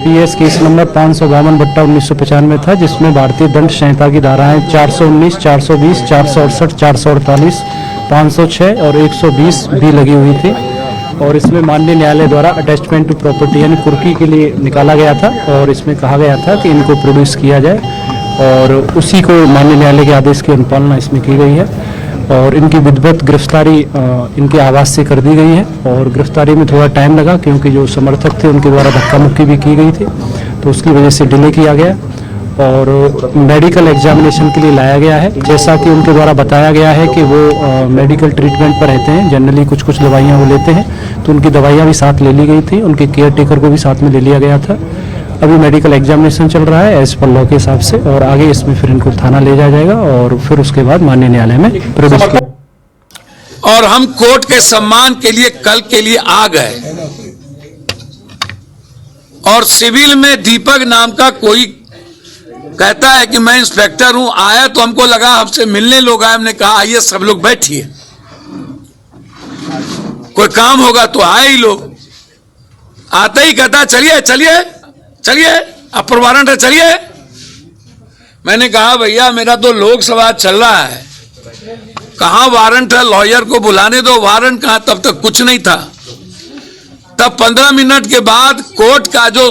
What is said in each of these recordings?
PS case number 552/1995 था, जिसमें भारतीय दंड संहिता की धाराएं 419, 420, 468, 448, 506 और 120 भी लगी हुई थी। और इसमें माननीय न्यायालय द्वारा अटैचमेंट टू प्रॉपर्टी यानी कुर्की के लिए निकाला गया था और इसमें कहा गया था कि इनको प्रोड्यूस किया जाए और उसी को माननीय न्यायालय के आदेश की अनुपालना इसमें की गई है। और इनकी विधिवत गिरफ्तारी इनके आवास से कर दी गई है और गिरफ्तारी में थोड़ा टाइम लगा क्योंकि जो समर्थक थे उनके द्वारा धक्का मुक्की भी की गई थी, तो उसकी वजह से डिले किया गया और मेडिकल एग्जामिनेशन के लिए लाया गया है। जैसा कि उनके द्वारा बताया गया है कि वो मेडिकल ट्रीटमेंट पर रहते हैं, जनरली कुछ कुछ दवाइयाँ वो लेते हैं, तो उनकी दवाइयाँ भी साथ ले ली गई थी, उनके केयर टेकर को भी साथ में ले लिया गया था। अभी मेडिकल एग्जामिनेशन चल रहा है एज पर लॉ के हिसाब से और आगे इसमें फिर इनको थाना ले जाया जाएगा और फिर उसके बाद माननीय न्यायालय में प्रोड्यूस किया। और हम कोर्ट के सम्मान के लिए कल के लिए आ गए और सिविल में दीपक नाम का कोई कहता है कि मैं इंस्पेक्टर हूं, आया तो हमको लगा हमसे मिलने लोग आए, हमने कहा आइए सब लोग बैठिए, कोई काम होगा तो आए ही लोग। आते ही कहता चलिए चलिए चलिए अपर वारंट है चलिए। मैंने कहा भैया मेरा तो लोकसभा चल रहा है, कहां वारंट है, लॉयर को बुलाने दो, वारंट कहां, तब तक कुछ नहीं था। तब 15 मिनट के बाद कोर्ट का जो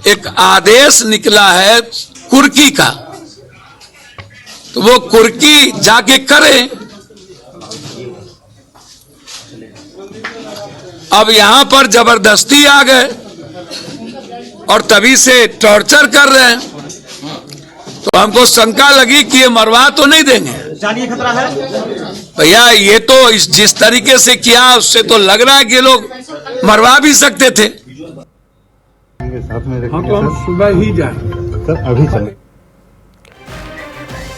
एक आदेश निकला है कुर्की का, तो वो कुर्की जाके करें। अब यहां पर जबरदस्ती आ गए और तभी से टॉर्चर कर रहे हैं, तो हमको शंका लगी कि ये मरवा तो नहीं देंगे, जानिए खतरा है भैया ये तो जिस तरीके से किया उससे तो लग रहा है कि ये लोग मरवा भी सकते थे। हम तो सुबह ही जाए सर, अभी चले।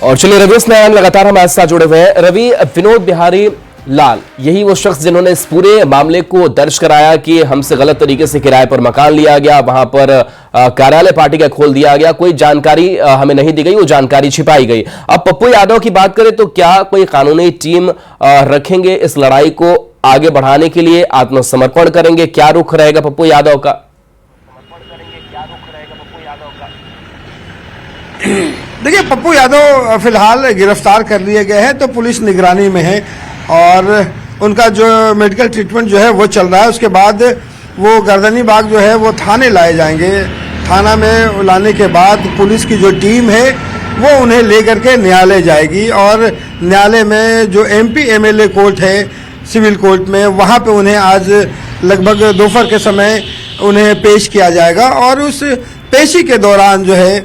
और चलिए रवि नारायण लगातार हमारे साथ जुड़े हुए हैं। रवि, विनोद बिहारी लाल यही वो शख्स जिन्होंने इस पूरे मामले को दर्ज कराया कि हमसे गलत तरीके से किराए पर मकान लिया गया, वहां पर कार्यालय पार्टी का खोल दिया गया, कोई जानकारी हमें नहीं दी गई, वो जानकारी छिपाई गई। अब पप्पू यादव की बात करें तो क्या कोई कानूनी टीम रखेंगे इस लड़ाई को आगे बढ़ाने के लिए, आत्मसमर्पण करेंगे, क्या रुख रहेगा पप्पू यादव का? देखिए, पप्पू यादव फिलहाल गिरफ्तार कर लिए गए हैं, तो पुलिस निगरानी में है और उनका जो मेडिकल ट्रीटमेंट जो है वो चल रहा है। उसके बाद वो गर्दनी बाग जो है वो थाने लाए जाएंगे। थाना में लाने के बाद पुलिस की जो टीम है वो उन्हें लेकर के न्यायालय जाएगी और न्यायालय में जो एमपी एमएलए कोर्ट है सिविल कोर्ट में, वहाँ पे उन्हें आज लगभग दोपहर के समय उन्हें पेश किया जाएगा। और उस पेशी के दौरान जो है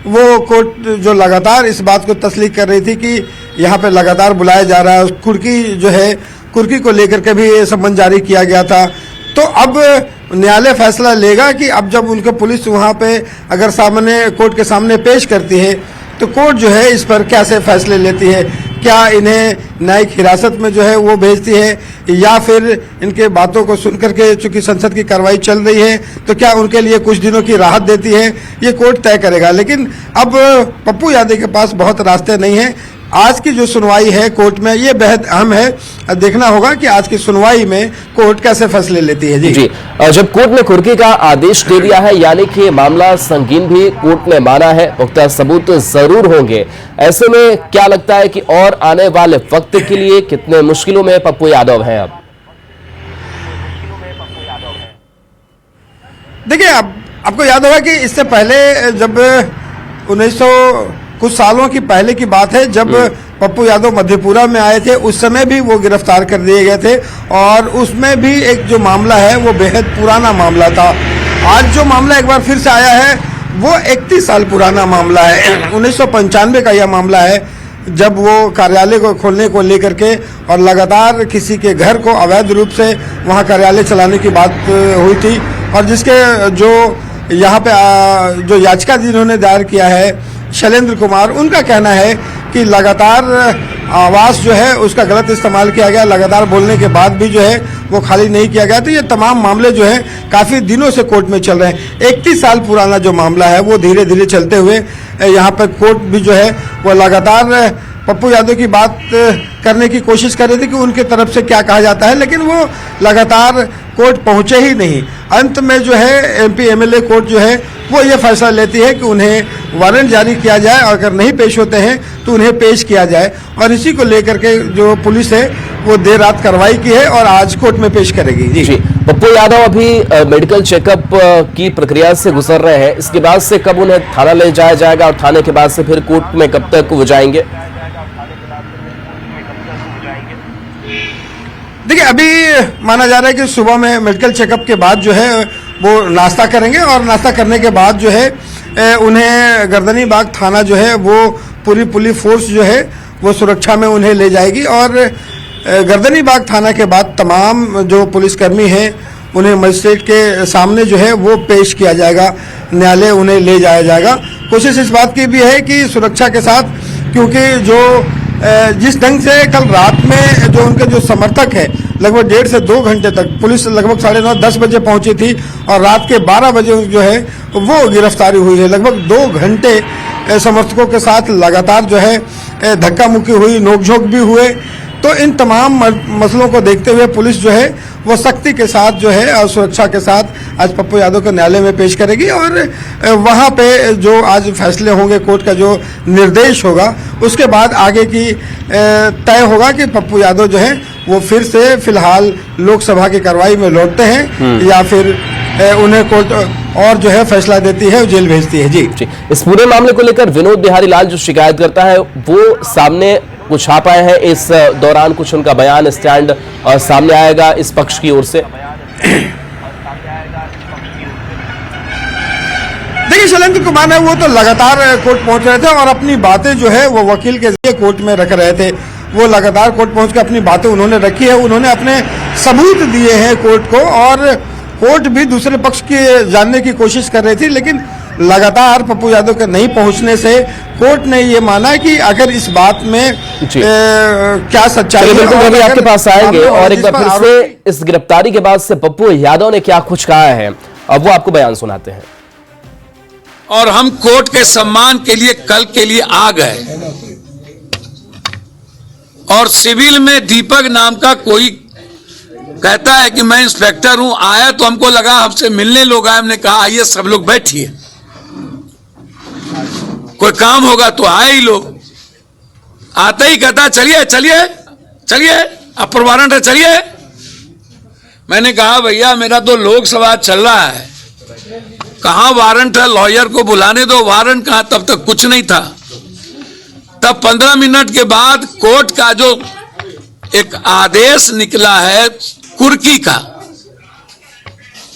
वो कोर्ट जो लगातार इस बात को तस्लीक कर रही थी कि यहाँ पे लगातार बुलाया जा रहा है, कुर्की जो है कुर्की को लेकर के भी सम्मन जारी किया गया था। तो अब न्यायालय फैसला लेगा कि अब जब उनके पुलिस वहाँ पे अगर सामने कोर्ट के सामने पेश करती है तो कोर्ट जो है इस पर कैसे फैसले लेती है, क्या इन्हें न्यायिक हिरासत में जो है वो भेजती है या फिर इनके बातों को सुनकर के, चूंकि संसद की कार्रवाई चल रही है तो क्या उनके लिए कुछ दिनों की राहत देती है, ये कोर्ट तय करेगा। लेकिन अब पप्पू यादव के पास बहुत रास्ते नहीं हैं। आज की जो सुनवाई है कोर्ट में ये बेहद अहम है, देखना होगा कि आज की सुनवाई में कोर्ट कैसे फैसले लेती है। जी जब कोर्ट ने कुर्की का आदेश दे दिया है यानी कि मामला संगीन भी कोर्ट ने माना है, पुख्ता सबूत जरूर होंगे, ऐसे में क्या लगता है कि और आने वाले वक्त के लिए कितने मुश्किलों में पप्पू यादव हैं? अब देखिए, आपको याद होगा कि इससे पहले जब 1900 कुछ सालों की पहले की बात है, जब पप्पू यादव मधेपुरा में आए थे उस समय भी वो गिरफ्तार कर दिए गए थे और उसमें भी एक जो मामला है वो बेहद पुराना मामला था। आज जो मामला एक बार फिर से आया है वो 31 साल पुराना मामला है। 1995 का यह मामला है जब वो कार्यालय को खोलने को लेकर के और लगातार किसी के घर को अवैध रूप से वहाँ कार्यालय चलाने की बात हुई थी और जिसके जो यहाँ पे जो याचिका जिन्होंने दायर किया है शैलेंद्र कुमार, उनका कहना है कि लगातार आवास जो है उसका गलत इस्तेमाल किया गया, लगातार बोलने के बाद भी जो है वो खाली नहीं किया गया। तो ये तमाम मामले जो है काफ़ी दिनों से कोर्ट में चल रहे हैं। 31 साल पुराना जो मामला है वो धीरे धीरे चलते हुए यहाँ पर कोर्ट भी जो है वो लगातार पप्पू यादव की बात करने की कोशिश कर रही थी कि उनके तरफ से क्या कहा जाता है, लेकिन वो लगातार कोर्ट पहुंचे ही नहीं। अंत में जो है एमपी एमएलए कोर्ट जो है वो ये फैसला लेती है कि उन्हें वारंट जारी किया जाए और अगर नहीं पेश होते हैं तो उन्हें पेश किया जाए। और इसी को लेकर के जो पुलिस है वो देर रात कार्रवाई की है और आज कोर्ट में पेश करेगी। जी पप्पू यादव अभी मेडिकल चेकअप की प्रक्रिया से गुजर रहे हैं, इसके बाद से कब उन्हें थाना ले जाया जाएगा और थाने के बाद से फिर कोर्ट में कब तक वो जाएंगे? देखिए अभी माना जा रहा है कि सुबह में मेडिकल चेकअप के बाद जो है वो नाश्ता करेंगे और नाश्ता करने के बाद जो है उन्हें गर्दनी बाग थाना जो है वो पूरी पुलिस फोर्स जो है वो सुरक्षा में उन्हें ले जाएगी और गर्दनी बाग थाना के बाद तमाम जो पुलिसकर्मी हैं उन्हें मजिस्ट्रेट के सामने जो है वो पेश किया जाएगा, न्यायालय उन्हें ले जाया जाएगा। कोशिश इस बात की भी है कि सुरक्षा के साथ, क्योंकि जो जिस ढंग से कल रात में जो उनके जो समर्थक है लगभग 1.5 से 2 घंटे तक पुलिस लगभग 9:30-10 बजे पहुंची थी और रात के 12 बजे जो है वो गिरफ्तारी हुई है। लगभग 2 घंटे समर्थकों के साथ लगातार जो है धक्का मुक्की हुई, नोकझोंक भी हुए। तो इन तमाम मसलों को देखते हुए पुलिस जो है वो सख्ती के साथ जो है और सुरक्षा के साथ आज पप्पू यादव को न्यायालय में पेश करेगी और वहाँ पे जो आज फैसले होंगे, कोर्ट का जो निर्देश होगा उसके बाद आगे की तय होगा कि पप्पू यादव जो है वो फिर से फिलहाल लोकसभा की कार्रवाई में लौटते हैं या फिर उन्हें कोर्ट और जो है फैसला देती है, जेल भेजती है। जी इस पूरे मामले को लेकर विनोद बिहारी लाल जो शिकायत करता है वो सामने कुछ आ पाए हैं, इस दौरान कुछ उनका बयान स्टैंड और सामने आएगा इस पक्ष की ओर से? देखिए शैलेंद्र कुमार है वो तो लगातार कोर्ट पहुंच रहे थे और अपनी बातें जो है वो वकील के जरिए कोर्ट में रख रहे थे। वो लगातार कोर्ट पहुंच के अपनी बातें उन्होंने रखी है, उन्होंने अपने सबूत दिए हैं कोर्ट को और कोर्ट भी दूसरे पक्ष की जानने की कोशिश कर रही थी, लेकिन लगातार पप्पू यादव के नहीं पहुंचने से कोर्ट ने ये माना कि अगर इस बात में क्या सच्चाई है। बिल्कुल अभी आपके पास आएंगे और एक बार फिर से इस गिरफ्तारी के बाद से पप्पू यादव ने क्या कुछ कहा है अब वो आपको बयान सुनाते हैं। और हम कोर्ट के सम्मान के लिए कल के लिए आ गए और सिविल में दीपक नाम का कोई कहता है कि मैं इंस्पेक्टर हूं, आया तो हमको लगा हमसे मिलने लोग आए, हमने कहा आइए सब लोग बैठिए, कोई काम होगा तो आए ही लोग। आते ही कहता चलिए चलिए चलिए अपर वारंट है चलिए। मैंने कहा भैया मेरा तो लोकसभा चल रहा है, कहां वारंट है, लॉयर को बुलाने दो। वारंट कहां, तब तक कुछ नहीं था। तब 15 मिनट के बाद कोर्ट का जो एक आदेश निकला है कुर्की का,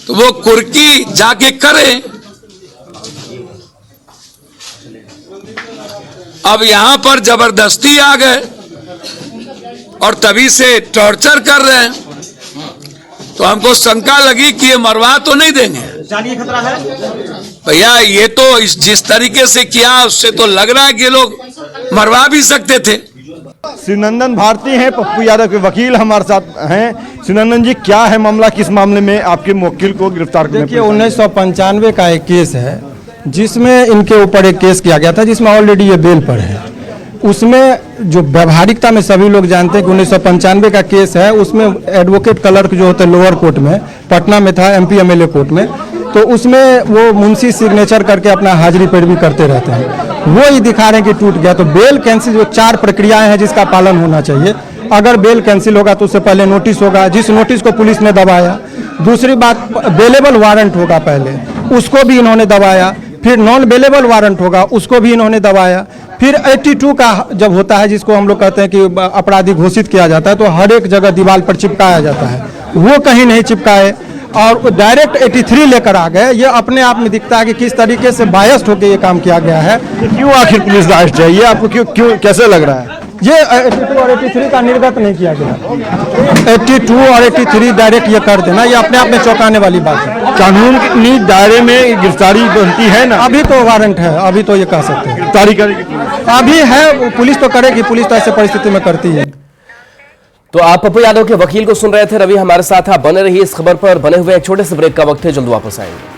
तो वो कुर्की जाके करें। अब यहां पर जबरदस्ती आ गए और तभी से टॉर्चर कर रहे हैं, तो हमको शंका लगी कि ये मरवा तो नहीं देंगे। जानिए खतरा है भैया, ये तो जिस तरीके से किया उससे तो लग रहा है कि ये लोग मरवा भी सकते थे। शिवनंदन भारती हैं, पप्पू यादव के वकील हमारे साथ हैं। शिवनंदन जी, क्या है मामला, किस मामले में आपके वकील को गिरफ्तार करने? देखिए 1995 का एक केस है जिसमें इनके ऊपर एक केस किया गया था जिसमें ऑलरेडी ये बेल पर है। उसमें जो व्यवहारिकता में सभी लोग जानते हैं कि 1995 का केस है, उसमें एडवोकेट क्लर्क जो होते हैं लोअर कोर्ट में, पटना में था एमपी एमएलए कोर्ट में, तो उसमें वो मुंशी सिग्नेचर करके अपना हाजिरी पैरवी करते रहते हैं। वो ही दिखा रहे हैं कि टूट गया। तो बेल कैंसिल, जो 4 प्रक्रियाएं हैं जिसका पालन होना चाहिए। अगर बेल कैंसिल होगा तो उससे पहले नोटिस होगा, जिस नोटिस को पुलिस ने दबाया। दूसरी बात, बेलेबल वारंट होगा पहले, उसको भी इन्होंने दबाया। फिर नॉन बेलेबल वारंट होगा, उसको भी इन्होंने दबाया। फिर 82 का जब होता है, जिसको हम लोग कहते हैं कि अपराधी घोषित किया जाता है, तो हर एक जगह दीवार पर चिपकाया जाता है, वो कहीं नहीं चिपकाए और डायरेक्ट 83 लेकर आ गए। ये अपने आप में दिखता है कि किस तरीके से बायस्ड होकर ये काम किया गया है। क्यों आखिर पुलिस अरेस्ट है, ये आपको क्यों कैसे लग रहा है? ये 82 और 83 का निर्गत नहीं किया गया। 82 और 83 डायरेक्ट ये कर देना, ये अपने आप में चौंकाने वाली बात है। कानून के दायरे में गिरफ्तारी बनती है ना? अभी तो वारंट है, अभी तो ये कह सकते हैं गिरफ्तारी करेगी, अभी है, पुलिस तो करेगी, पुलिस तो ऐसे परिस्थिति में करती है। तो आप पप्पू यादव के वकील को सुन रहे थे। रवि हमारे साथ आप बने रहिए इस खबर पर। बने हुए एक छोटे से ब्रेक का वक्त है, जल्द वापस आएंगे।